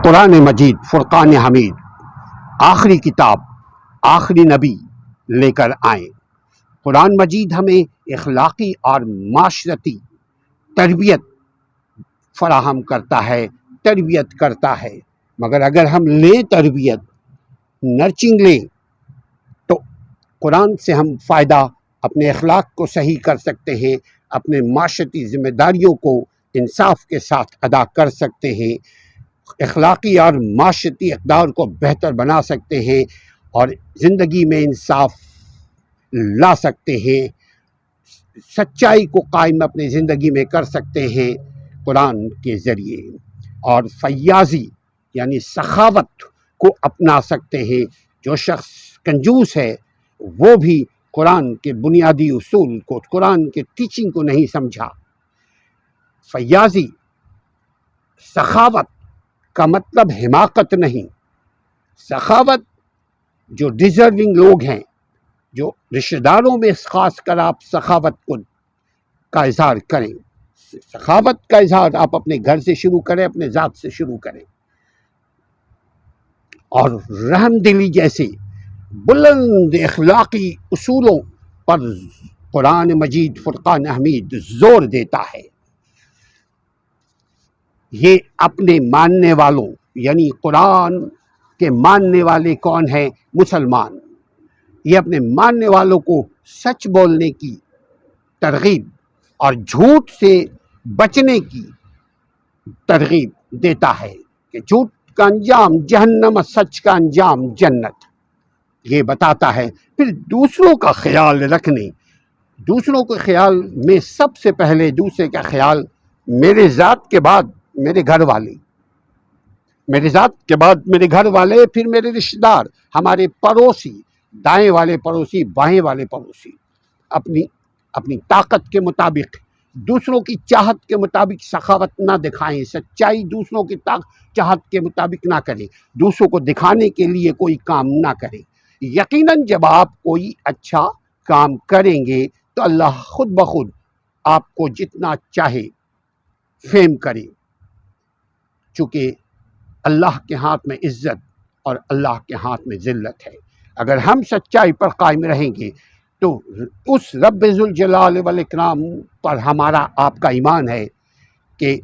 قرآن مجید فرقان حمید آخری کتاب آخری نبی لے کر آئیں۔ قرآن مجید ہمیں اخلاقی اور معاشرتی تربیت فراہم کرتا ہے، تربیت کرتا ہے، مگر اگر ہم لیں تربیت، نرچنگ لیں، تو قرآن سے ہم فائدہ اپنے اخلاق کو صحیح کر سکتے ہیں، اپنے معاشرتی ذمہ داریوں کو انصاف کے ساتھ ادا کر سکتے ہیں، اخلاقی اور معاشرتی اقدار کو بہتر بنا سکتے ہیں اور زندگی میں انصاف لا سکتے ہیں، سچائی کو قائم اپنی زندگی میں کر سکتے ہیں قرآن کے ذریعے، اور فیاضی یعنی سخاوت کو اپنا سکتے ہیں۔ جو شخص کنجوس ہے وہ بھی قرآن کے بنیادی اصول کو، قرآن کے ٹیچنگ کو نہیں سمجھا۔ فیاضی، سخاوت کا مطلب حماقت نہیں۔ سخاوت جو ڈیزرونگ لوگ ہیں، جو رشتہ داروں میں خاص کر آپ سخاوت کا اظہار کریں، سخاوت کا اظہار آپ اپنے گھر سے شروع کریں، اپنے ذات سے شروع کریں، اور رحم دلی جیسے بلند اخلاقی اصولوں پر قرآن مجید فرقان حمید زور دیتا ہے۔ یہ اپنے ماننے والوں یعنی قرآن کے ماننے والے کون ہیں؟ مسلمان۔ یہ اپنے ماننے والوں کو سچ بولنے کی ترغیب اور جھوٹ سے بچنے کی ترغیب دیتا ہے کہ جھوٹ کا انجام جہنم اور سچ کا انجام جنت، یہ بتاتا ہے۔ پھر دوسروں کا خیال رکھنے، دوسروں کے خیال میں سب سے پہلے دوسرے کا خیال میرے ذات کے بعد میرے گھر والے، میرے ذات کے بعد میرے گھر والے، پھر میرے رشتہ دار، ہمارے پڑوسی، دائیں والے پڑوسی، بائیں والے پڑوسی، اپنی طاقت کے مطابق، دوسروں کی چاہت کے مطابق سخاوت نہ دکھائیں، سچائی دوسروں کی چاہت کے مطابق نہ کریں، دوسروں کو دکھانے کے لیے کوئی کام نہ کریں۔ یقیناً جب آپ کوئی اچھا کام کریں گے تو اللہ خود بخود آپ کو جتنا چاہے فیم کرے، چونکہ اللہ کے ہاتھ میں عزت اور اللہ کے ہاتھ میں ذلت ہے۔ اگر ہم سچائی پر قائم رہیں گے تو اس رب ذوالجلال والاکرام پر ہمارا آپ کا ایمان ہے کہ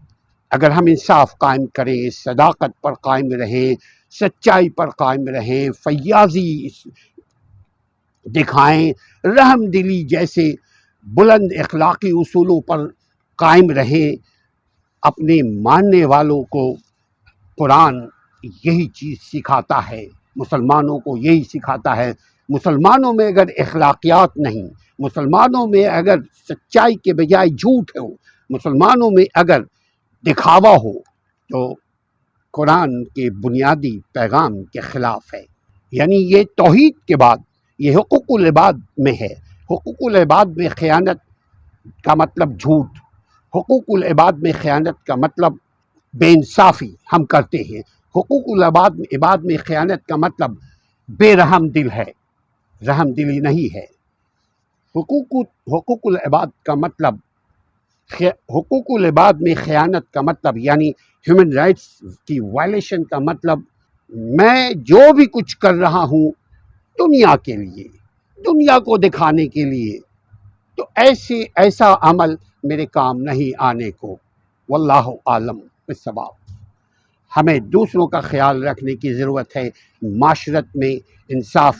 اگر ہم انصاف قائم کریں، صداقت پر قائم رہیں، سچائی پر قائم رہیں، فیاضی دکھائیں، رحم دلی جیسے بلند اخلاقی اصولوں پر قائم رہیں، اپنے ماننے والوں کو قرآن یہی چیز سکھاتا ہے، مسلمانوں کو یہی سکھاتا ہے۔ مسلمانوں میں اگر اخلاقیات نہیں، مسلمانوں میں اگر سچائی کے بجائے جھوٹ ہو، مسلمانوں میں اگر دکھاوا ہو، تو قرآن کے بنیادی پیغام کے خلاف ہے۔ یعنی یہ توحید کے بعد یہ حقوق العباد میں ہے۔ حقوق العباد میں خیانت کا مطلب جھوٹ، حقوق العباد میں خیانت کا مطلب بے انصافی ہم کرتے ہیں، حقوق العباد میں خیانت کا مطلب بے رحم دل ہے، رحم دلی نہیں ہے۔ حقوق العباد کا مطلب، حقوق العباد میں خیانت کا مطلب یعنی ہیومن رائٹس کی وائلیشن کا مطلب، میں جو بھی کچھ کر رہا ہوں دنیا کے لیے، دنیا کو دکھانے کے لیے، تو ایسا عمل میرے کام نہیں آنے کو۔ واللہ عالم بالصواب۔ ہمیں دوسروں کا خیال رکھنے کی ضرورت ہے، معاشرت میں انصاف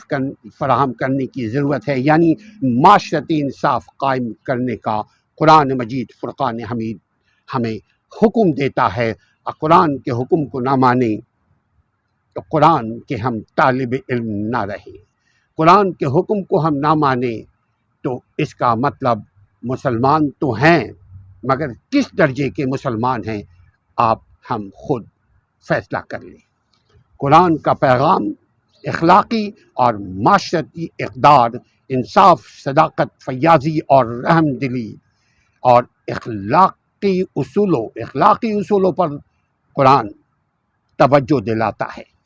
فراہم کرنے کی ضرورت ہے، یعنی معاشرتی انصاف قائم کرنے کا قرآن مجید فرقان حمید ہمیں حکم دیتا ہے۔ اور قرآن کے حکم کو نہ مانیں تو قرآن کے ہم طالب علم نہ رہیں، قرآن کے حکم کو ہم نہ مانیں تو اس کا مطلب مسلمان تو ہیں مگر کس درجے کے مسلمان ہیں آپ ہم خود فیصلہ کر لیں۔ قرآن کا پیغام اخلاقی اور معاشرتی اقدار، انصاف، صداقت، فیاضی اور رحم دلی اور اخلاقی اصولوں پر قرآن توجہ دلاتا ہے۔